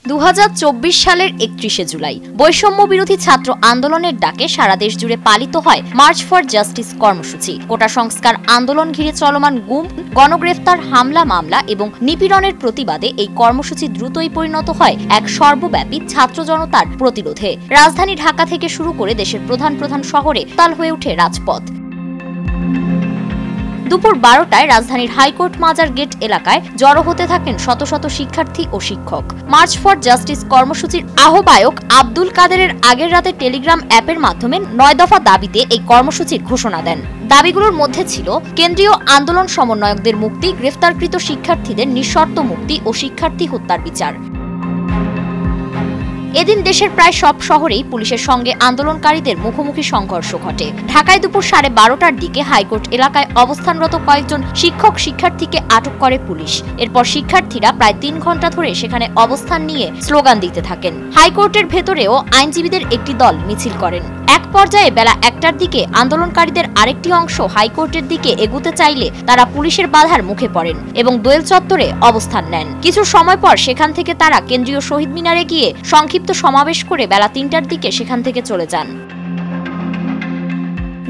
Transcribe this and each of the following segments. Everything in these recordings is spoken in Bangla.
2024 সালের 31শে জুলাই বৈষম্য বিরোধী ছাত্র আন্দোলনের ডাকে সারা দেশ জুড়ে পালিত হয় মার্চ ফর জাস্টিস কর্মসূচি। কোটা সংস্কার আন্দোলন ঘিরে চলমান গুম, গণগ্রেফতার, হামলা মামলা এবং নিপীড়নের প্রতিবাদে এই কর্মসূচি দ্রুতই পরিণত হয় এক সর্বব্যাপী ছাত্র জনতার প্রতিরোধে। রাজধানী ঢাকা থেকে শুরু করে দেশের প্রধান শহরে তাল হয়ে ওঠে রাজপথ। দুপুর 12টায় রাজধানীর হাইকোর্ট মাজার গেট এলাকায় জড়ো হতে থাকেন শত শত শিক্ষার্থী ও শিক্ষক। মার্চ ফর জাস্টিস কর্মসূচির আহ্বায়ক আব্দুল কাদেরের আগের রাতে টেলিগ্রাম অ্যাপের মাধ্যমে 9 দফা দাবিতে এই কর্মসূচির ঘোষণা দেন। দাবিগুলোর মধ্যে ছিল কেন্দ্রীয় আন্দোলন সমন্বয়কদের মুক্তি, গ্রেফতারকৃত শিক্ষার্থীদের নিঃশর্ত মুক্তি ও শিক্ষার্থী হত্যার বিচার। এদিন দেশের প্রায় সব শহরেই পুলিশের সঙ্গে আন্দোলনকারীদের মুখোমুখি সংঘর্ষ ঘটে। ঢাকায় দুপুর 12:30টার দিকে হাইকোর্ট এলাকায় অবস্থানরত কয়েকজন শিক্ষক শিক্ষার্থীকে আটক করে পুলিশ। এরপর শিক্ষার্থীরা প্রায় 3 ঘন্টা ধরে সেখানে অবস্থান নিয়ে স্লোগান দিতে থাকেন। হাইকোর্টের ভেতরেও আইনজীবীদের একটি দল মিছিল করেন। এক পর্যায়ে বেলা 1টার দিকে আন্দোলনকারীদের আরেকটি অংশ হাইকোর্টের দিকে এগুতে চাইলে তারা পুলিশের বাধার মুখে পড়েন এবং দোয়েল চত্বরে অবস্থান নেন। কিছু সময় পর সেখান থেকে তারা কেন্দ্রীয় শহীদ মিনারে গিয়ে সংক্ষিপ্ত সমাবেশ করে বেলা 3টার দিকে সেখান থেকে চলে যান।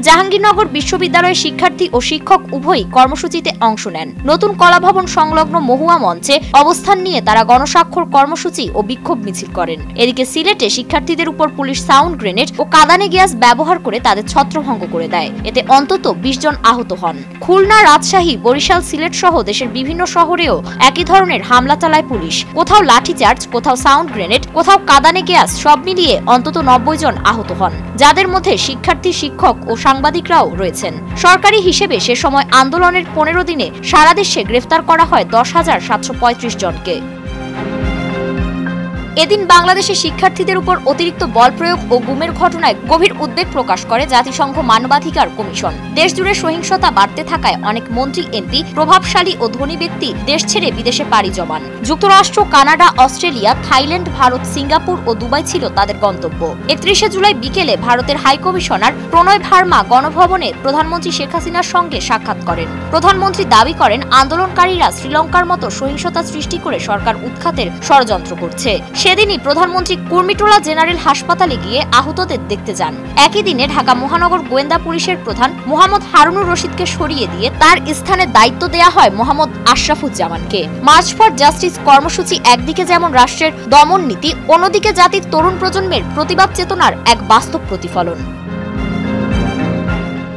জাহাঙ্গীরনগর বিশ্ববিদ্যালয়ের শিক্ষার্থী ও শিক্ষক উভয়ই কর্মসূচিতে অংশ নেন। নতুন কলাভবন সংলগ্ন মহুয়া মঞ্চে অবস্থান নিয়ে তারা গণস্বাক্ষর কর্মসূচি ও বিক্ষোভ মিছিল করেন। এদিকে সিলেটে শিক্ষার্থীদের উপর পুলিশ সাউন্ড গ্রেনেড ও কাঁদানে গ্যাস ব্যবহার করে তাদের ছত্রভঙ্গ করে দেয়। এতে অন্তত 20 জন আহত হন। খুলনা, রাজশাহী, বরিশাল, সিলেট সহ দেশের বিভিন্ন শহরেও একই ধরনের হামলা চালায় পুলিশ। কোথাও লাঠিচার্জ, কোথাও সাউন্ড গ্রেনেড, কোথাও কাঁদানে গ্যাস, সব মিলিয়ে অন্তত 90 জন আহত হন, যাদের মধ্যে শিক্ষার্থী, শিক্ষক ও সাংবাদিকরাও রয়েছেন। সরকারি হিসেবে সে সময় আন্দোলনের 15 দিনে সারা দেশে গ্রেফতার করা হয় 10,735 জনকে। এদিন বাংলাদেশের শিক্ষার্থীদের উপর অতিরিক্ত বল প্রয়োগ ও গুমের ঘটনায় গভীর উদ্বেগ প্রকাশ করে জাতিসংঘ মানবাধিকার কমিশন। দেশজুড়ে সহিংসতা বাড়তে থাকায় অনেক মন্ত্রী, এমপি, প্রভাবশালী ও ধনী ব্যক্তি দেশ ছেড়ে বিদেশে পাড়ি জমান। যুক্তরাষ্ট্র, Canada, Australia, Thailand, Bharat, Singapore ও দুবাই ছিল তাদের গন্তব্য। 31শে জুলাই বিকেলে ভারতের হাইকমিশনার প্রণয় ভার্মা গণভবনে প্রধানমন্ত্রী শেখ হাসিনার সঙ্গে সাক্ষাৎ করেন। প্রধানমন্ত্রী দাবি করেন, আন্দোলনকারীরা শ্রীলঙ্কার মতো সহিংসতা সৃষ্টি করে সরকার উৎখাতের ষড়যন্ত্র করছে। সেদিনই প্রধানমন্ত্রী কুর্মিটোলা জেনারেল হাসপাতালে গিয়ে আহতদের দেখতে যান। একই দিনে ঢাকা মহানগর গোয়েন্দা পুলিশের প্রধান মোহাম্মদ হারুনুর রশিদকে সরিয়ে দিয়ে তার স্থানে দায়িত্ব দেয়া হয় মোহাম্মদ আশরাফুজ্জামানকে। মার্চ ফর জাস্টিস কর্মসূচি একদিকে যেমন রাষ্ট্রের দমন নীতি, অন্যদিকে জাতির তরুণ প্রজন্মের প্রতিবাদ চেতনার এক বাস্তব প্রতিফলন।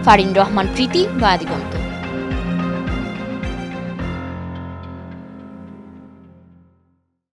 ফারিন রহমান প্রীতি, নয়াদিগন্ত।